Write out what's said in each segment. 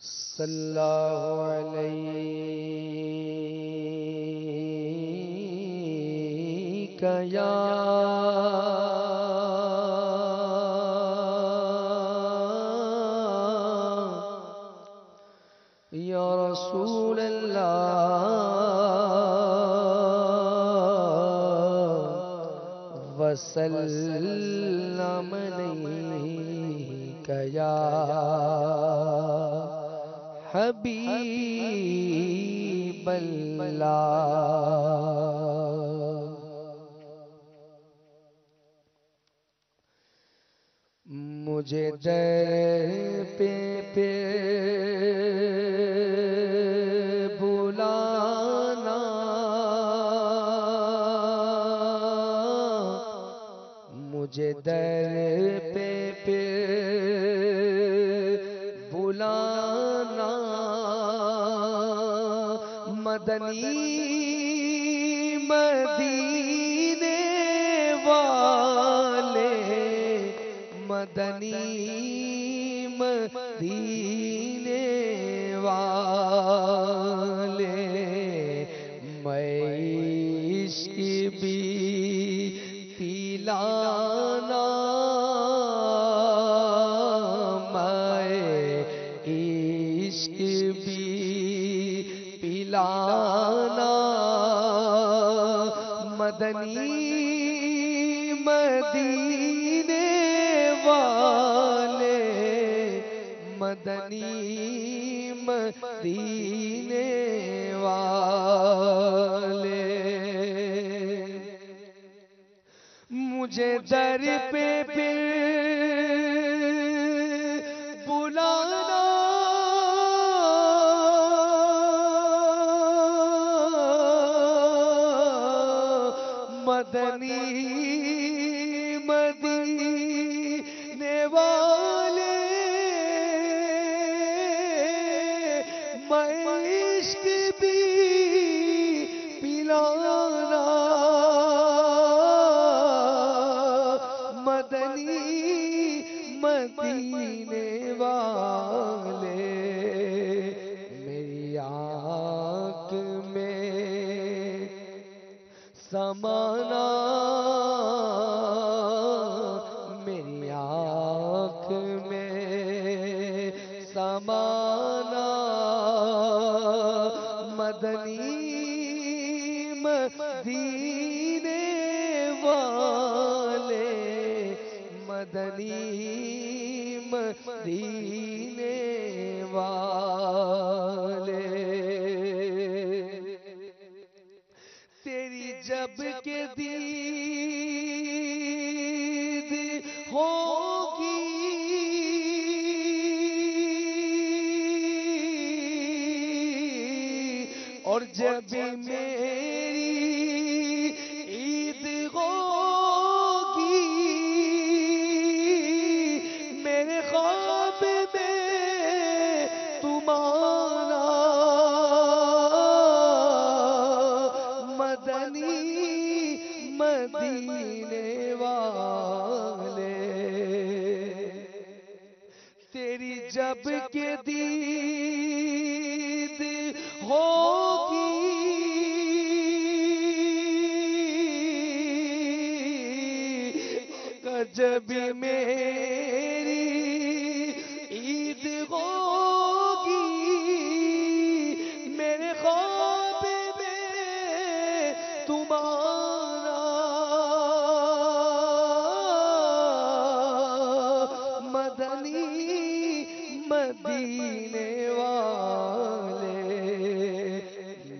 صلی اللہ علیک یا رسول اللہ وسلم علیک یا حبیب اللہ۔ مجھے در پہ بلانا، مجھے در پہ بلانا، مدنی مدینے والے، مدنی مدینے والے، میں عشق بھی پلانا، میں عشق بھی پلانا، مدنی مدینے والے، مدنی مدینے والے، مجھے در پہ بلانا، مدنی مدینے والے، میں عشق بھی پلانا، مدنی مدینے والے، میری آنکھ میں سمانا، میری آنکھ میں سمانا، مدنی مدینے والے، مدنی مدینے والے، تیری جب کہ دید ہوگی، اور جب میری عید ہوگی، میرے خواب میں تم آنا، مدنی مدینے والے، تیری جب کہ دید ہوگی، جب میری عید ہوگی، میرے خواب میں تم آنا، مدنی مدینے والے،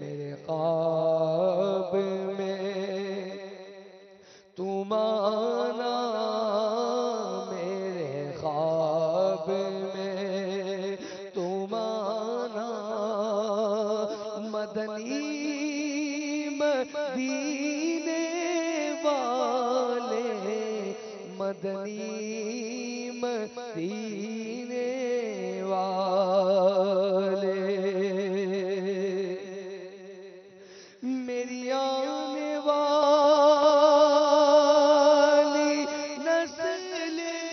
میرے خواب میں تم آنا، میرے خواب میں تم آنا، مدنی مدینے والے، مدنی مدینے والے، میری آنے والی نسلیں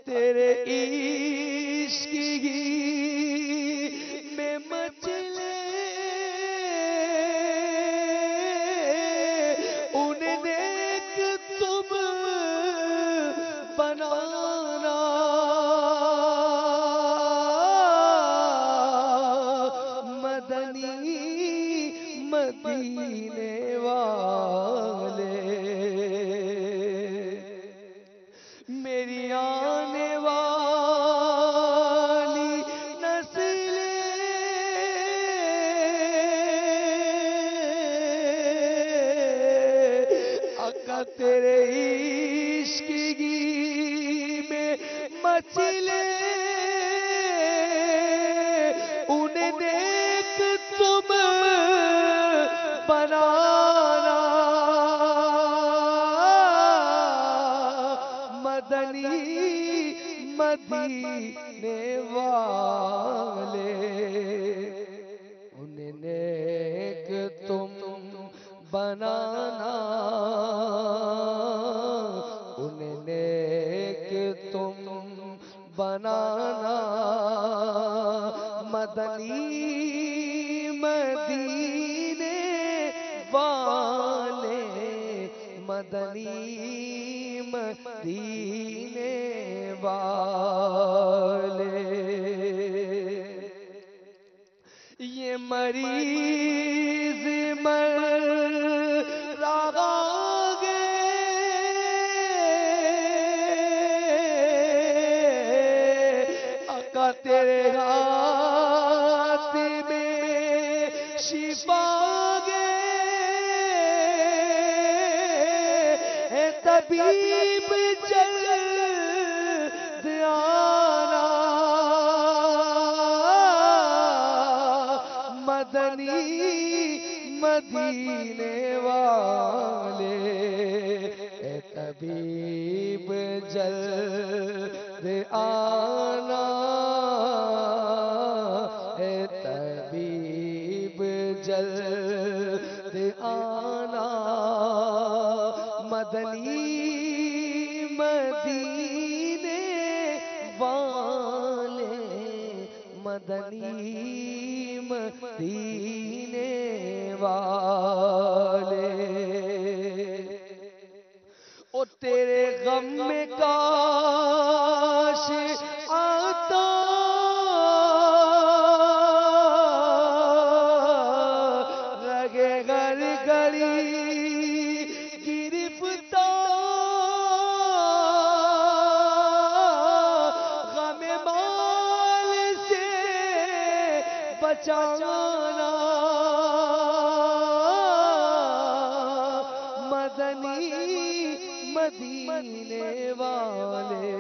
تیرے عشق ہی میں مچلے انہیں نیک تم بنانا مدنی مدینے والے میری آنے والی نسلیں آقا تیرے عشق کی میں مچلے انہیں نیک تم بنانا مدنی مدینے والے انہیں نیک تم بنانا انہیں نیک تم بنانا مدنی مدینے والے مدنی مدینے والے یہ مریض مر رہا گے آقا تیرے ہاتھ میں شفا گے طبیب جلد آنا مدنی مدینے والے اے طبیب جلد آنا اے طبیب جلد آنا مدنی مدینے والے مدنی مدینے والے او تیرے غم میں کاش آتا رگے گھر گھڑی بچانا مدنی مدینے والے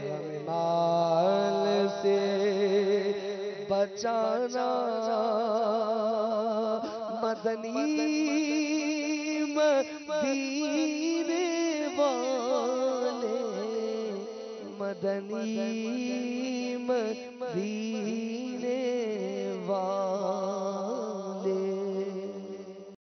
ہمیں مال سے بچانا مدنی مدینے والے مدنی مدینے